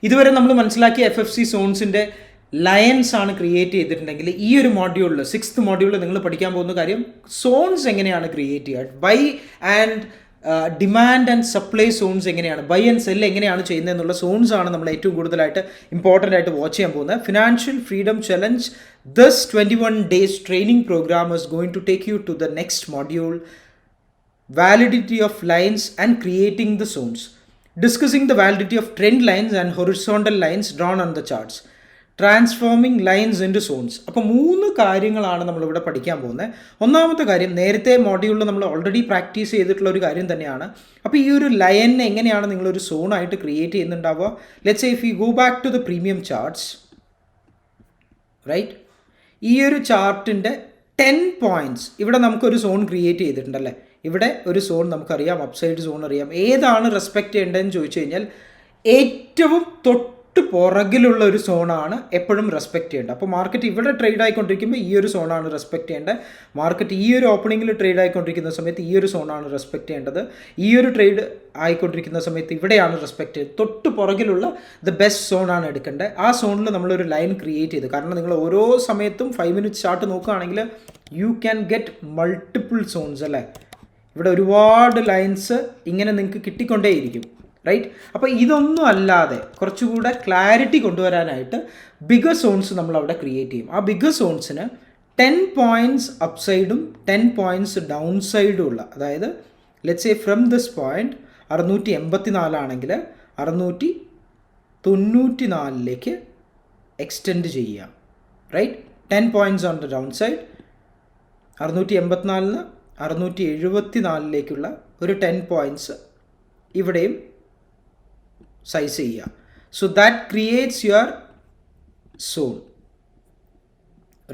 ഇതുവരെ നമ്മൾ മനസ്സിലാക്കിയ FFC സോൺസിൻ്റെ ലയൻസ് ആണ് ക്രിയേറ്റ് ചെയ്തിട്ടുണ്ടെങ്കിൽ ഈ ഒരു മോഡ്യൂളിൽ 6th മോഡ്യൂളിൽ നിങ്ങൾ പഠിക്കാൻ പോകുന്ന കാര്യം സോൺസ് എങ്ങനെയാണ് ക്രിയേറ്റ് ചെയ്യുക, buy and demand and supply zones എങ്ങനെയാണ്, ബൈ ആൻഡ് സെൽ എങ്ങനെയാണ് ചെയ്യുന്നത് എന്നുള്ള സോൺസ് ആണ് നമ്മൾ ഏറ്റവും കൂടുതലായിട്ട് ഇമ്പോർട്ടൻ്റ് ആയിട്ട് വാച്ച് ചെയ്യാൻ പോകുന്നത്. Financial freedom challenge this 21 days training program is going to take you to the next module, validity of lines and creating the zones, discussing the validity of trend lines and horizontal lines drawn on the charts, transforming lines into zones. അപ്പോൾ 3 കാര്യങ്ങളാണ് നമ്മളിവിടെ പഠിക്കാൻ പോകുന്നത്. ഒന്നാമത്തെ കാര്യം, നേരത്തെ മോഡ്യൂളിൽ നമ്മൾ ഓൾറെഡി പ്രാക്ടീസ് ചെയ്തിട്ടുള്ള ഒരു കാര്യം തന്നെയാണ്. അപ്പോൾ ഈ ഒരു ലൈനിനെ എങ്ങനെയാണ് നിങ്ങളൊരു സോണായിട്ട് ക്രിയേറ്റ് ചെയ്യുന്നുണ്ടാവുക. Let's say if you go back to the premium charts, right, ഈ ഒരു ചാർട്ടിൻ്റെ 10 പോയിൻറ്റ്സ് ഇവിടെ നമുക്കൊരു സോൺ ക്രിയേറ്റ് ചെയ്തിട്ടുണ്ടല്ലേ. ഇവിടെ ഒരു സോൺ നമുക്കറിയാം, അപ്സൈഡ് സോൺ അറിയാം. ഏതാണ് റെസ്പെക്റ്റ് ചെയ്യേണ്ടതെന്ന് ചോദിച്ചു കഴിഞ്ഞാൽ ഏറ്റവും പുറകിലുള്ള ഒരു സോണാണ് എപ്പോഴും റെസ്പെക്റ്റ് ചെയ്യേണ്ടത്. അപ്പോൾ മാർക്കറ്റ് ഇവിടെ ട്രേഡ് ആയിക്കൊണ്ടിരിക്കുമ്പോൾ ഈ ഒരു സോണാണ് റെസ്പെക്റ്റ് ചെയ്യേണ്ടത്. മാർക്കറ്റ് ഈ ഒരു ഓപ്പണിങ്ങിൽ ട്രേഡ് ആയിക്കൊണ്ടിരിക്കുന്ന സമയത്ത് ഈ ഒരു സോണാണ് റെസ്പെക്റ്റ് ചെയ്യേണ്ടത്. ഈ ഒരു ട്രേഡ് ആയിക്കൊണ്ടിരിക്കുന്ന സമയത്ത് ഇവിടെയാണ് റെസ്പെക്റ്റ് ചെയ്തത്. തൊട്ട് പുറകിലുള്ള ദ ബെസ്റ്റ് സോണാണ് എടുക്കേണ്ടത്. ആ സോണിൽ നമ്മളൊരു ലൈൻ ക്രിയേറ്റ് ചെയ്ത്, കാരണം നിങ്ങൾ ഓരോ സമയത്തും 5 minutes ചാർട്ട് നോക്കുകയാണെങ്കിൽ you can get multiple zones അല്ലേ. ഇവിടെ ഒരുപാട് ലൈൻസ് ഇങ്ങനെ നിങ്ങൾക്ക് കിട്ടിക്കൊണ്ടേയിരിക്കും, റൈറ്റ്. അപ്പോൾ ഇതൊന്നും അല്ലാതെ കുറച്ചുകൂടെ ക്ലാരിറ്റി കൊണ്ടുവരാനായിട്ട് ബിഗർ സോൺസ് നമ്മൾ അവിടെ ക്രിയേറ്റ് ചെയ്യും. ആ ബിഗർ സോൺസിന് 10 points അപ്സൈഡും 10 points ഡൗൺ സൈഡും ഉള്ള, അതായത് let's say from this point 684 ആണെങ്കിൽ 694 എക്സ്റ്റെൻഡ് ചെയ്യുക, right. 10 points on the down side, 684 674 ഒരു 10 points ഇവിടെയും സൈസ് ചെയ്യുക. So that creates your zone,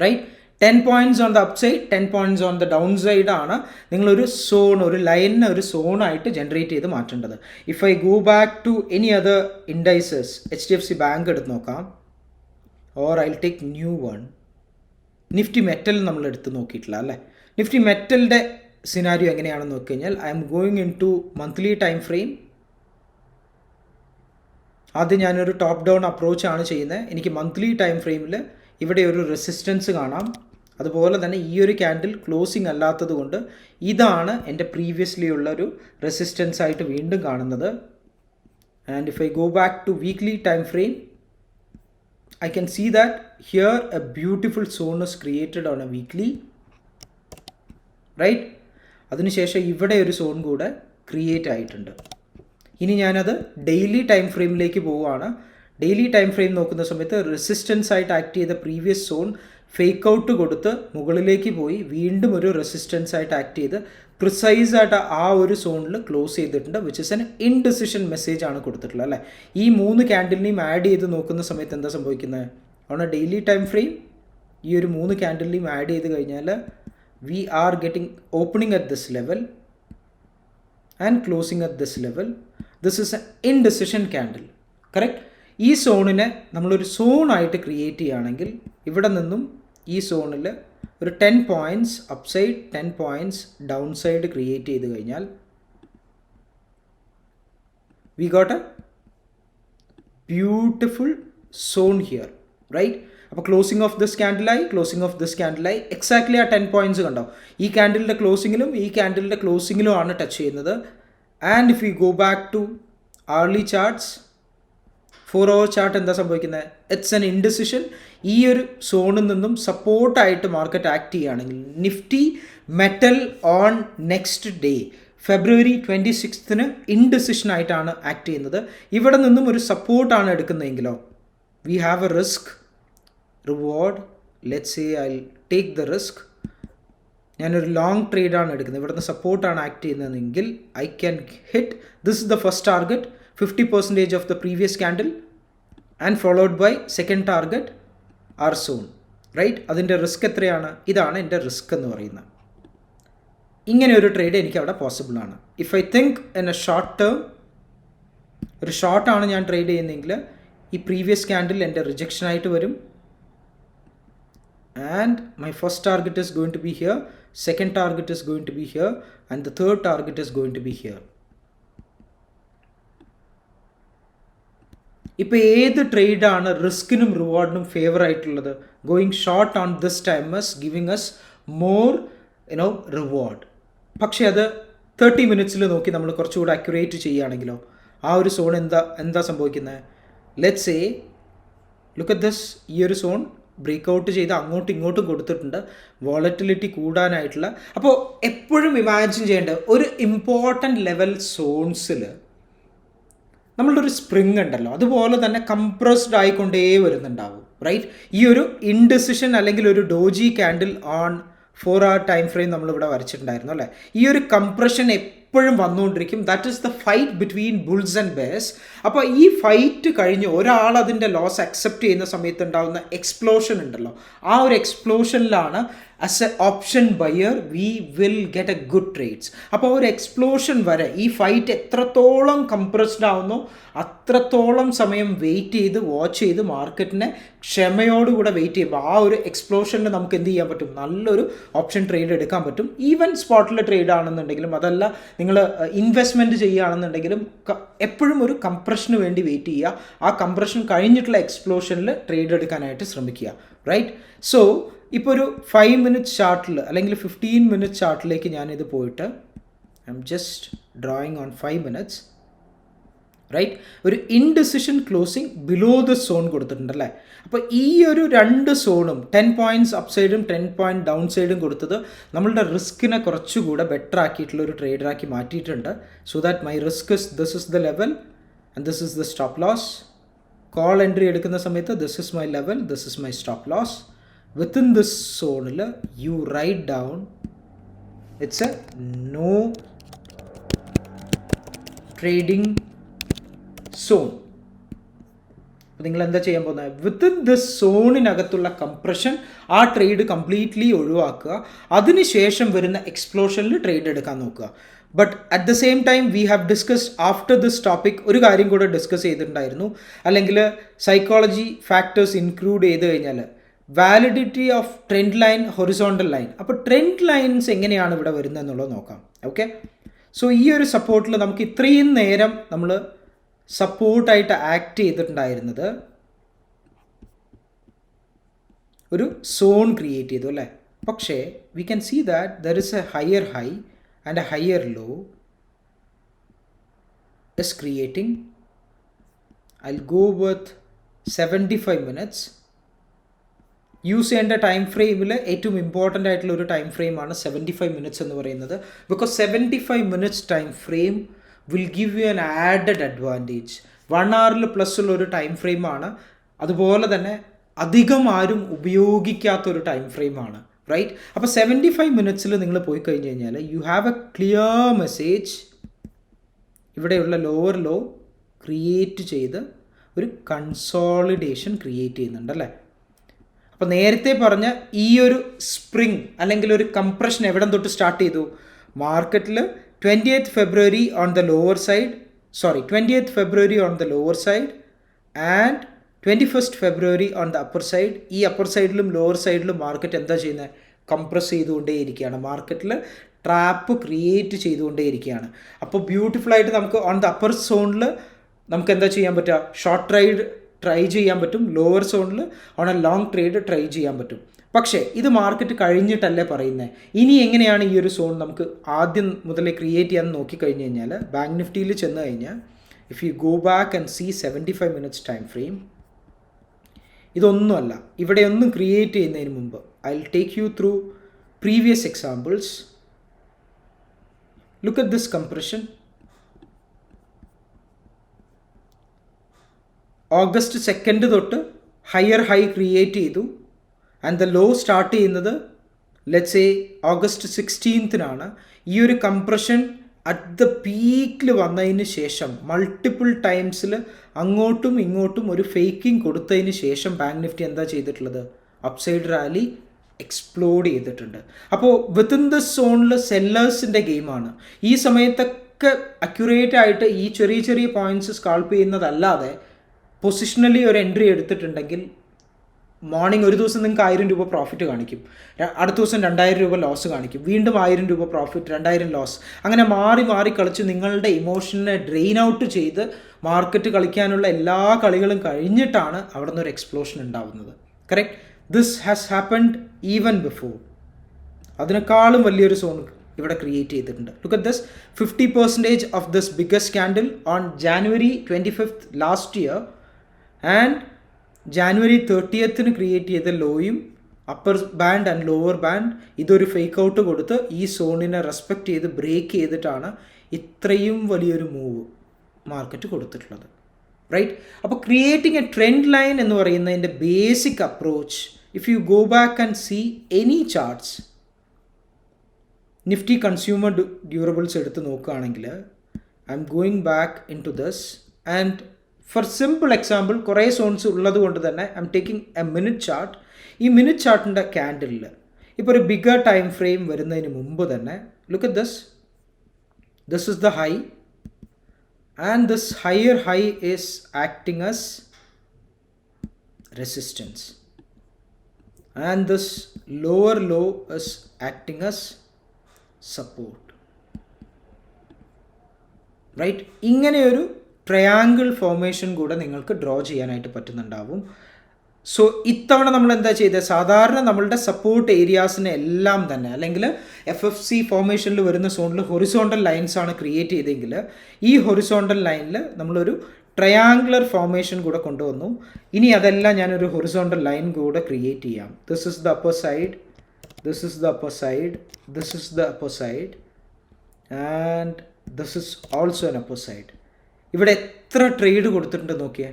right. 10 points on the up side, 10 points on the down side ആണ് നിങ്ങളൊരു സോൺ, ഒരു ലൈനിനെ ഒരു സോണായിട്ട് ജനറേറ്റ് ചെയ്ത് മാറ്റേണ്ടത്. If I go back to any other indices, HDFC bank എടുത്ത് നോക്കാം, or I take new one. Nifty metal നമ്മൾ എടുത്ത് നോക്കിയിട്ടില്ല അല്ലേ. നിഫ്റ്റി മെറ്റലിൻ്റെ സിനാരിയോ എങ്ങനെയാണെന്ന് നോക്കി കഴിഞ്ഞാൽ, I'm going into monthly time frame. ആദ്യം ഞാനൊരു ടോപ്പ് ഡൗൺ അപ്രോച്ചാണ് ചെയ്യുന്നത്. എനിക്ക് മന്ത്ലി ടൈം ഫ്രെയിമിൽ ഇവിടെ ഒരു റെസിസ്റ്റൻസ് കാണാം. അതുപോലെ തന്നെ ഈ ഒരു ക്യാൻഡിൽ ക്ലോസിംഗ് അല്ലാത്തത് കൊണ്ട് ഇതാണ് എൻ്റെ പ്രീവിയസ്ലി ഉള്ള ഒരു റെസിസ്റ്റൻസ് ആയിട്ട് വീണ്ടും കാണുന്നത്. And if I go back to weekly time frame, I can see that here a beautiful zone is created on a weekly, right. അതിനുശേഷം ഇവിടെ ഒരു സോൺ കൂടെ ക്രിയേറ്റ് ആയിട്ടുണ്ട്. ഇനി ഞാനത് ഡെയിലി ടൈം ഫ്രെയിമിലേക്ക് പോവുകയാണ്. ഡെയിലി ടൈം ഫ്രെയിം നോക്കുന്ന സമയത്ത് റെസിസ്റ്റൻസ് ആയിട്ട് ആക്ട് ചെയ്ത പ്രീവിയസ് സോൺ ഫേക്ക് ഔട്ട് കൊടുത്ത് മുകളിലേക്ക് പോയി വീണ്ടും ഒരു റെസിസ്റ്റൻസ് ആയിട്ട് ആക്ട് ചെയ്ത് പ്രിസൈസ് ആയിട്ട് ആ ഒരു സോണിൽ ക്ലോസ് ചെയ്തിട്ടുണ്ട്, which is an indecision message ആണ് കൊടുത്തിട്ടുള്ളത് അല്ലേ. ഈ 3 ക്യാൻഡിലിനെയും ആഡ് ചെയ്ത് നോക്കുന്ന സമയത്ത് എന്താ സംഭവിക്കുന്നത്? On a daily time frame ഈ ഒരു 3 ക്യാൻഡിലിനെയും ആഡ് ചെയ്ത് കഴിഞ്ഞാൽ we are getting opening at this level and closing at this level. This is an indecision candle, correct. ഈ സോണിനെ നമ്മളൊരു സോണായിട്ട് ക്രിയേറ്റ് ചെയ്യുകയാണെങ്കിൽ ഇവിടെ നിന്നും ഈ സോണിൽ ഒരു 10 points upside 10 points downside create ചെയ്ത് കഴിഞ്ഞാൽ we got a beautiful zone here, right. അപ്പോൾ ക്ലോസിംഗ് ഓഫ് ദിസ് ക്യാൻഡിലായി, ക്ലോസിംഗ് ഓഫ് ദിസ് ക്യാൻഡിലായി, എക്സാക്ട്ലി ആ 10 points കണ്ടോ. ഈ ക്യാൻഡിലിൻ്റെ ക്ലോസിങ്ങിലും ഈ ക്യാൻഡിലിൻ്റെ ക്ലോസിങ്ങിലും ആണ് ടച്ച് ചെയ്യുന്നത്. And if you go back to early charts, 4-hour chart എന്താ സംഭവിക്കുന്നത്? It's an indecision. ഈ ഒരു സോണിൽ നിന്നും സപ്പോർട്ടായിട്ട് മാർക്കറ്റ് ആക്ട് ചെയ്യുകയാണെങ്കിൽ Nifty metal on next day February 26th ഇൻഡിസിഷനായിട്ടാണ് ആക്ട് ചെയ്യുന്നത്. ഇവിടെ നിന്നും ഒരു സപ്പോർട്ടാണ് എടുക്കുന്നതെങ്കിലോ we have a risk reward. Let's say I take the risk. ഞാനൊരു ലോങ് ട്രേഡാണ് എടുക്കുന്നത്, ഇവിടുന്ന് സപ്പോർട്ടാണ് ആക്ട് ചെയ്യുന്നതെങ്കിൽ I can hit this is the first target 50% of the previous candle and followed by second target or zone, right. അതിൻ്റെ risk എത്രയാണ്? ഇതാണ് എൻ്റെ റിസ്ക് എന്ന് പറയുന്നത്. ഇങ്ങനെ ഒരു ട്രേഡ് എനിക്ക് അവിടെ പോസിബിൾ ആണ്. If I think in A short term, ഒരു ഷോർട്ടാണ് ഞാൻ ട്രേഡ് ചെയ്യുന്നതെങ്കിൽ ഈ പ്രീവിയസ് ക്യാൻഡിൽ എൻ്റെ റിജക്ഷനായിട്ട് വരും. And my first target is going to be here, second target is going to be here and the third target is going to be here. ഇപ്പോൾ ഏത് ട്രേഡാണ് റിസ്കിനും റിവാർഡിനും ഫേവർ ആയിട്ടുള്ളത്? Going short on this time is giving us more reward. പക്ഷേ അത് 30 മിനിറ്റ്സിൽ നോക്കി നമ്മൾ കുറച്ചുകൂടെ അക്യുറേറ്റ് ചെയ്യുകയാണെങ്കിലോ ആ ഒരു സോൺ എന്താ സംഭവിക്കുന്നത്? Let's say look at this. ഈ ഒരു സോൺ ബ്രേക്ക് ഔട്ട് ചെയ്ത് അങ്ങോട്ടും ഇങ്ങോട്ടും കൊടുത്തിട്ടുണ്ട്, വോളറ്റിലിറ്റി കൂടാനായിട്ടുള്ള. അപ്പോൾ എപ്പോഴും ഇമാജിൻ ചെയ്യേണ്ട ഒരു ഇമ്പോർട്ടൻറ്റ് ലെവൽ സോൺസിൽ നമ്മളുടെ ഒരു സ്പ്രിങ് ഉണ്ടല്ലോ, അതുപോലെ തന്നെ കംപ്രസ്ഡ് ആയിക്കൊണ്ടേ വരുന്നുണ്ടാവും, റൈറ്റ്? ഈ ഒരു ഇൻഡിസിഷൻ അല്ലെങ്കിൽ ഒരു doji candle on 4 hour time frame നമ്മളിവിടെ വരച്ചിട്ടുണ്ടായിരുന്നു അല്ലേ? ഈ ഒരു കംപ്രഷൻ എപ്പോഴും വന്നുകൊണ്ടിരിക്കും. That is the fight between bulls and bears. അപ്പോൾ ഈ ഫൈറ്റ് കഴിഞ്ഞ് ഒരാൾ അതിൻ്റെ ലോസ് അക്സെപ്റ്റ് ചെയ്യുന്ന സമയത്ത് ഉണ്ടാകുന്ന എക്സ്പ്ലോഷൻ ഉണ്ടല്ലോ, ആ ഒരു എക്സ്പ്ലോഷനിലാണ് as a option buyer we will get a good trades. അപ്പോൾ ഒരു എക്സ്പ്ലോഷൻ വരെ ഈ ഫൈറ്റ് എത്രത്തോളം കംപ്രസ്ഡ് ആവുന്നു അത്രത്തോളം സമയം വെയിറ്റ് ചെയ്ത് വാച്ച് ചെയ്ത് മാർക്കറ്റിനെ ക്ഷമയോടുകൂടെ വെയിറ്റ് ചെയ്യുമ്പോൾ ആ ഒരു എക്സ്പ്ലോഷനിൽ നമുക്ക് എന്ത് ചെയ്യാൻ പറ്റും? നല്ലൊരു ഓപ്ഷൻ ട്രേഡ് എടുക്കാൻ പറ്റും. ഈവൻ സ്പോട്ടിൽ ട്രേഡ് ആണെന്നുണ്ടെങ്കിലും അതല്ല നിങ്ങൾ ഇൻവെസ്റ്റ്മെൻറ്റ് ചെയ്യുകയാണെന്നുണ്ടെങ്കിലും എപ്പോഴും ഒരു കംപ്രഷന് വേണ്ടി വെയിറ്റ് ചെയ്യുക. ആ കംപ്രഷൻ കഴിഞ്ഞിട്ടുള്ള എക്സ്പ്ലോഷനിൽ ട്രേഡ് എടുക്കാനായിട്ട് ശ്രമിക്കുക, റൈറ്റ്? സോ ഇപ്പോൾ ഒരു 5 minute ചാർട്ടിൽ അല്ലെങ്കിൽ 15 minute ചാർട്ടിലേക്ക് ഞാനിത് പോയിട്ട് I'm just drawing on 5 minutes, right? ഒരു indecision closing below the zone കൊടുത്തിട്ടുണ്ടല്ലേ. അപ്പോൾ ഈ ഒരു 2 സോണും 10 points അപ്പ് സൈഡും 10 point ഡൗൺ സൈഡും കൊടുത്തത് നമ്മളുടെ റിസ്കിനെ കുറച്ചുകൂടെ ബെറ്റർ ആക്കിയിട്ടുള്ള ഒരു ട്രേഡറാക്കി മാറ്റിയിട്ടുണ്ട്. So that my risk is this is the level and this is the stop loss. Call entry എടുക്കുന്ന സമയത്ത് this is my level, this is my stop loss. Within this zone you write down it's a no trading zone. അപ്പോൾ നിങ്ങൾ എന്താ ചെയ്യാൻ പോകുന്നത്? Within this സോണിനകത്തുള്ള compression ആ trade completely ഒഴിവാക്കുക. അതിനുശേഷം വരുന്ന എക്സ്പ്ലോഷനിൽ ട്രേഡ് എടുക്കാൻ നോക്കുക. But at the same time we have discussed after this topic ഒരു കാര്യം കൂടെ ഡിസ്കസ് ചെയ്തിട്ടുണ്ടായിരുന്നു, അല്ലെങ്കിൽ സൈക്കോളജി ഫാക്ടേഴ്സ് ഇൻക്ലൂഡ് ചെയ്ത് കഴിഞ്ഞാൽ validity of trend line, horizontal line. അപ്പോൾ ട്രെൻഡ് ലൈൻസ് എങ്ങനെയാണ് ഇവിടെ വരുന്നത് എന്നുള്ളത് നോക്കാം. ഓക്കെ, സോ ഈ ഒരു സപ്പോർട്ടിൽ നമുക്ക് ഇത്രയും നേരം നമ്മൾ സപ്പോർട്ടായിട്ട് ആക്ട് ചെയ്തിട്ടുണ്ടായിരുന്നത് ഒരു സോൺ ക്രിയേറ്റ് ചെയ്തു അല്ലേ? പക്ഷേ we can see that there is a higher high and a higher low is creating. I will go with 75 minutes. Use ചെയ്യേണ്ട ടൈം ഫ്രെയിമിൽ ഏറ്റവും ഇമ്പോർട്ടൻ്റ് ആയിട്ടുള്ള ഒരു ടൈം ഫ്രെയിമാണ് 75 minutes എന്ന് പറയുന്നത്. Because 75 minutes time frame will give you an added advantage. 1 hour plus ഉള്ള ഒരു time ഫ്രെയിമാണ്. അതുപോലെ തന്നെ അധികം ആരും ഉപയോഗിക്കാത്തൊരു ടൈം ഫ്രെയിമാണ്, റൈറ്റ്? അപ്പോൾ 75 minutes നിങ്ങൾ പോയി കഴിഞ്ഞ് കഴിഞ്ഞാൽ you have A clear message. ഇവിടെയുള്ള ലോവർ ലോ ക്രിയേറ്റ് ചെയ്ത് ഒരു കൺസോളിഡേഷൻ ക്രിയേറ്റ് ചെയ്യുന്നുണ്ട് അല്ലേ? അപ്പോൾ നേരത്തെ പറഞ്ഞ ഈ ഒരു സ്പ്രിങ് അല്ലെങ്കിൽ ഒരു കംപ്രഷൻ എവിടെ തൊട്ട് സ്റ്റാർട്ട് ചെയ്തു? മാർക്കറ്റിൽ 20th February on the lower side, 20th February on the lower side and 21st February on the upper side. ഈ അപ്പർ സൈഡിലും ലോവർ സൈഡിലും മാർക്കറ്റ് എന്താ ചെയ്യുന്നത്? കംപ്രസ് ചെയ്തുകൊണ്ടേയിരിക്കുകയാണ്. മാർക്കറ്റിൽ ട്രാപ്പ് ക്രിയേറ്റ് ചെയ്തുകൊണ്ടേയിരിക്കുകയാണ്. അപ്പോൾ ബ്യൂട്ടിഫുള്ളായിട്ട് നമുക്ക് ഓൺ ദ അപ്പർ സോണിൽ നമുക്ക് എന്താ ചെയ്യാൻ പറ്റുക? ഷോർട്ട് ട്രേഡ് ട്രൈ ചെയ്യാൻ പറ്റും. ലോവർ സോണിൽ on A long trade try ചെയ്യാൻ പറ്റും. പക്ഷേ ഇത് മാർക്കറ്റ് കഴിഞ്ഞിട്ടല്ലേ പറയുന്നത്. ഇനി എങ്ങനെയാണ് ഈ ഒരു സോൺ നമുക്ക് ആദ്യം മുതലേ ക്രിയേറ്റ് ചെയ്യാൻ നോക്കിക്കഴിഞ്ഞ് കഴിഞ്ഞാൽ ബാങ്ക് നിഫ്റ്റിയിൽ ചെന്ന് കഴിഞ്ഞാൽ if you go back and see 75 minutes time frame, ഇതൊന്നുമല്ല. ഇവിടെ ഒന്നും ക്രിയേറ്റ് ചെയ്യുന്നതിന് മുമ്പ് I will take you through previous examples. Look at this compression. August 2 തൊട്ട് ഹയർ ഹൈ ക്രിയേറ്റ് ചെയ്തു ആൻഡ് ദ ലോ സ്റ്റാർട്ട് ചെയ്യുന്നത് ലെറ്റ്സ് സേ August 16 ഈ ഒരു കംപ്രഷൻ അറ്റ് ദ പീക്കിൽ വന്നതിന് ശേഷം മൾട്ടിപ്പിൾ ടൈംസിൽ അങ്ങോട്ടും ഇങ്ങോട്ടും ഒരു ഫേക്കിംഗ് കൊടുത്തതിന് ശേഷം ബാങ്ക് നിഫ്റ്റി എന്താ ചെയ്തിട്ടുള്ളത്? അപ്സൈഡ് റാലി എക്സ്പ്ലോഡ് ചെയ്തിട്ടുണ്ട്. അപ്പോൾ വിത്തിൻ ദ സോണിൽ സെല്ലേഴ്സിൻ്റെ ഗെയിമാണ്. ഈ സമയത്തൊക്കെ അക്യുറേറ്റ് ആയിട്ട് ഈ ചെറിയ ചെറിയ പോയിൻറ്റ്സ് സ്കാൾപ്പ് ചെയ്യുന്നതല്ലാതെ പൊസിഷണലി ഒരു എൻട്രി എടുത്തിട്ടുണ്ടെങ്കിൽ മോർണിംഗ് ഒരു ദിവസം നിങ്ങൾക്ക് 1000 രൂപ പ്രോഫിറ്റ് കാണിക്കും, അടുത്ത ദിവസം 2000 രൂപ ലോസ് കാണിക്കും, വീണ്ടും 1000 രൂപ പ്രോഫിറ്റ്, 2000 ലോസ്. അങ്ങനെ മാറി മാറി കളിച്ച് നിങ്ങളുടെ ഇമോഷനെ ഡ്രെയിൻ ഔട്ട് ചെയ്ത് മാർക്കറ്റ് കളിക്കാനുള്ള എല്ലാ കളികളും കഴിഞ്ഞിട്ടാണ് അവിടെ നിന്ന് ഒരു എക്സ്പ്ലോഷൻ ഉണ്ടാവുന്നത്. Correct? This has happened even before. അതിനേക്കാളും വലിയൊരു സോൺ ഇവിടെ ക്രിയേറ്റ് ചെയ്തിട്ടുണ്ട്. Look at this, 50% of this biggest candle on January 25th last year and January 30th create ചെയ്ത ലോയും upper band and lower band ഇതൊരു ഫേക്ക് ഔട്ട് കൊടുത്ത് ഈ സോണിനെ റെസ്പെക്റ്റ് ചെയ്ത് ബ്രേക്ക് ചെയ്തിട്ടാണ് ഇത്രയും വലിയൊരു മൂവ് മാർക്കറ്റ് കൊടുത്തിട്ടുള്ളത്. റൈറ്റ്? അപ്പോൾ ക്രിയേറ്റിംഗ് എ ട്രെൻഡ് ലൈൻ എന്ന് പറയുന്നതിൻ്റെ basic approach, if you go back and see any charts, Nifty consumer durables എടുത്ത് നോക്കുകയാണെങ്കിൽ, I'm going back into this and for simple example, കുറേ സോൺസ് ഉള്ളത് കൊണ്ട് തന്നെ I'm taking a minute chart. ഈ minute ചാർട്ടിൻ്റെ ക്യാൻഡിലിൽ ഇപ്പോൾ ഒരു ബിഗർ ടൈം ഫ്രെയിം വരുന്നതിന് മുമ്പ് തന്നെ look at this, this is the high and this higher high is acting as resistance and this lower low is acting as support. Right? ഇങ്ങനെയൊരു triangle formation കൂടെ നിങ്ങൾക്ക് ഡ്രോ ചെയ്യാനായിട്ട് പറ്റുന്നുണ്ടാവും. സോ ഇത്തവണ നമ്മൾ എന്താ ചെയ്തത്, സാധാരണ നമ്മളുടെ സപ്പോർട്ട് ഏരിയാസിനെ എല്ലാം തന്നെ, അല്ലെങ്കിൽ FFC ഫോർമേഷനിൽ വരുന്ന സോണിൽ ഹൊറിസോണ്ടൽ ലൈൻസ് ആണ് ക്രിയേറ്റ് ചെയ്തെങ്കിൽ, ഈ ഹൊറിസോണ്ടൽ ലൈനിൽ നമ്മളൊരു ട്രയാങ്കുലർ ഫോർമേഷൻ കൂടെ കൊണ്ടുവന്നു. ഇനി അതെല്ലാം ഞാനൊരു ഹൊറിസോണ്ടൽ ലൈൻ കൂടെ ക്രിയേറ്റ് ചെയ്യാം. This is the upper side, this is the upper side, this is the upper side and this is also an upper side. ഇവിടെ എത്ര ട്രേഡ് കൊടുത്തിട്ടുണ്ട് നോക്കിയേ.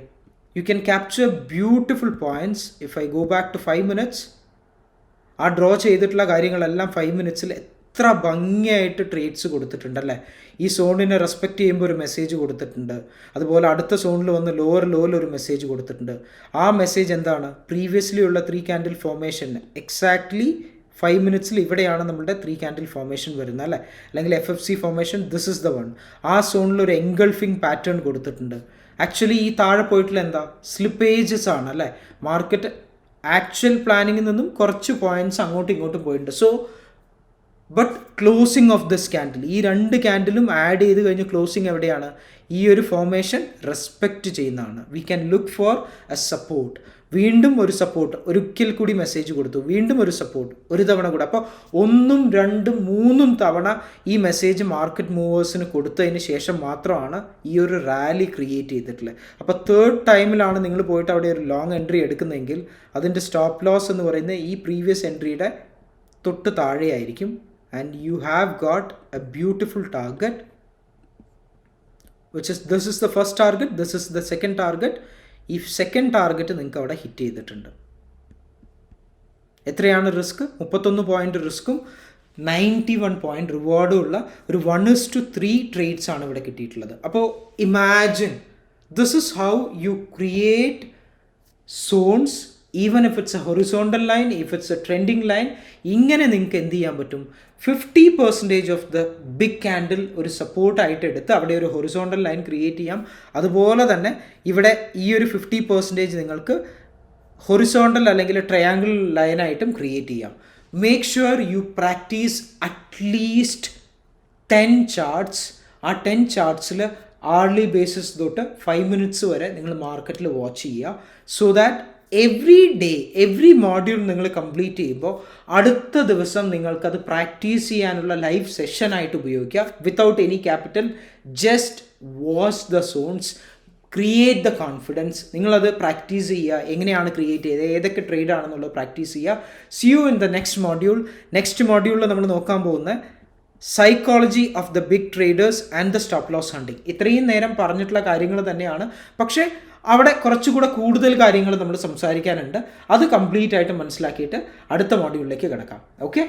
You can capture beautiful points. If I go back to 5 minutes, ആ draw ചെയ്തിട്ടുള്ള കാര്യങ്ങളെല്ലാം 5 minutes എത്ര ഭംഗിയായിട്ട് trades കൊടുത്തിട്ടുണ്ടല്ലേ. ഈ സോണിനെ റെസ്പെക്റ്റ് ചെയ്യുമ്പോൾ ഒരു മെസ്സേജ് കൊടുത്തിട്ടുണ്ട്, അതുപോലെ അടുത്ത സോണിൽ വന്ന് ലോവർ ലോയിൽ ഒരു മെസ്സേജ് കൊടുത്തിട്ടുണ്ട്. ആ മെസ്സേജ് എന്താണ്? പ്രീവിയസ്ലി ഉള്ള 3 candle ഫോർമേഷൻ എക്സാക്ട്ലി 5 minutes ഇവിടെയാണ് നമ്മുടെ 3 candle ഫോർമേഷൻ വരുന്നത് അല്ലേ, അല്ലെങ്കിൽ FFC formation. This is the one. ആ സോണിൽ ഒരു എൻഗൾഫിംഗ് പാറ്റേൺ കൊടുത്തിട്ടുണ്ട്. ആക്ച്വലി ഈ താഴെ പോയിട്ടുള്ള എന്താ, സ്ലിപ്പേജസ് ആണ് അല്ലേ. മാർക്കറ്റ് ആക്ച്വൽ പ്ലാനിങ്ങിൽ നിന്നും കുറച്ച് പോയിന്റ്സ് അങ്ങോട്ടും ഇങ്ങോട്ടും പോയിട്ടുണ്ട്. So but closing of this candle, ഈ 2 ക്യാൻഡിലും ആഡ് ചെയ്ത് കഴിഞ്ഞ് ക്ലോസിങ് എവിടെയാണ്? ഈ ഒരു ഫോർമേഷൻ റെസ്പെക്റ്റ് ചെയ്യുന്നതാണ്. We can look for A support. വീണ്ടും ഒരു സപ്പോർട്ട്, ഒരിക്കൽ കൂടി മെസ്സേജ് കൊടുത്തു, വീണ്ടും ഒരു സപ്പോർട്ട്, ഒരു തവണ കൂടെ. അപ്പോൾ 1, 2, 3 തവണ ഈ മെസ്സേജ് മാർക്കറ്റ് മൂവേഴ്സിന് കൊടുത്തതിന് ശേഷം മാത്രമാണ് ഈ ഒരു റാലി ക്രിയേറ്റ് ചെയ്തിട്ടുള്ളത്. അപ്പോൾ 3rd ടൈമിലാണ് നിങ്ങൾ പോയിട്ട് അവിടെ ഒരു ലോങ് എൻട്രി എടുക്കുന്നതെങ്കിൽ അതിൻ്റെ സ്റ്റോപ്പ് ലോസ് എന്ന് പറയുന്നത് ഈ പ്രീവിയസ് എൻട്രിയുടെ തൊട്ട് താഴെയായിരിക്കും. And you have got a beautiful target which is, this is the first target, this is the second target. ഈ സെക്കൻഡ് ടാർഗറ്റ് നിങ്ങൾക്ക് അവിടെ ഹിറ്റ് ചെയ്തിട്ടുണ്ട്. എത്രയാണ് റിസ്ക്? 31 പോയിന്റ് റിസ്ക്കും 91 പോയിന്റ് റിവാർഡും ഉള്ള ഒരു 1:3 ട്രേഡ്സ് ആണ് ഇവിടെ കിട്ടിയിട്ടുള്ളത്. അപ്പോൾ imagine, this is how you create zones, even if it's a horizontal line, if it's a trending line. ഇങ്ങനെ നിങ്ങൾക്ക് എന്ത് ചെയ്യാൻ പറ്റും? 50% ഓഫ് ദ ബിഗ് ക്യാൻഡിൽ ഒരു സപ്പോർട്ടായിട്ട് എടുത്ത് അവിടെ ഒരു ഹൊറിസോണ്ടൽ ലൈൻ ക്രിയേറ്റ് ചെയ്യാം. അതുപോലെ തന്നെ ഇവിടെ ഈ ഒരു 50% നിങ്ങൾക്ക് ഹൊറിസോണ്ടൽ അല്ലെങ്കിൽ ട്രയാങ്കിൾ ലൈനായിട്ടും ക്രിയേറ്റ് ചെയ്യാം. Make sure you practise at least 10 charts. ആ 10 ചാർട്ട്സിൽ hourly ബേസിസ് തൊട്ട് 5 minutes വരെ നിങ്ങൾ മാർക്കറ്റിൽ വാച്ച് ചെയ്യുക. So that every day, every module നിങ്ങൾ കംപ്ലീറ്റ് ചെയ്യുമ്പോൾ അടുത്ത ദിവസം നിങ്ങൾക്കത് പ്രാക്ടീസ് ചെയ്യാനുള്ള ലൈവ് സെഷനായിട്ട് ഉപയോഗിക്കുക. Without any capital, just watch the zones, create the confidence. നിങ്ങളത് പ്രാക്ടീസ് ചെയ്യുക. എങ്ങനെയാണ് ക്രിയേറ്റ് ചെയ്തത്, ഏതൊക്കെ ട്രേഡ് ആണെന്നുള്ളത് പ്രാക്ടീസ് ചെയ്യുക. See you in the next module. Next മോഡ്യൂളിൽ നമ്മൾ നോക്കാൻ പോകുന്ന psychology of the big traders and the stop loss hunting. ഇത്രയും നേരം പറഞ്ഞിട്ടുള്ള കാര്യങ്ങൾ തന്നെയാണ്, പക്ഷേ അവിടെ കുറച്ചുകൂടെ കൂടുതൽ കാര്യങ്ങൾ നമ്മൾ സംസാരിക്കാനുണ്ട്. അത് കംപ്ലീറ്റ് ആയിട്ട് മനസ്സിലാക്കിയിട്ട് അടുത്ത മോഡ്യൂളിലേക്ക് കിടക്കാം. ഓക്കെ.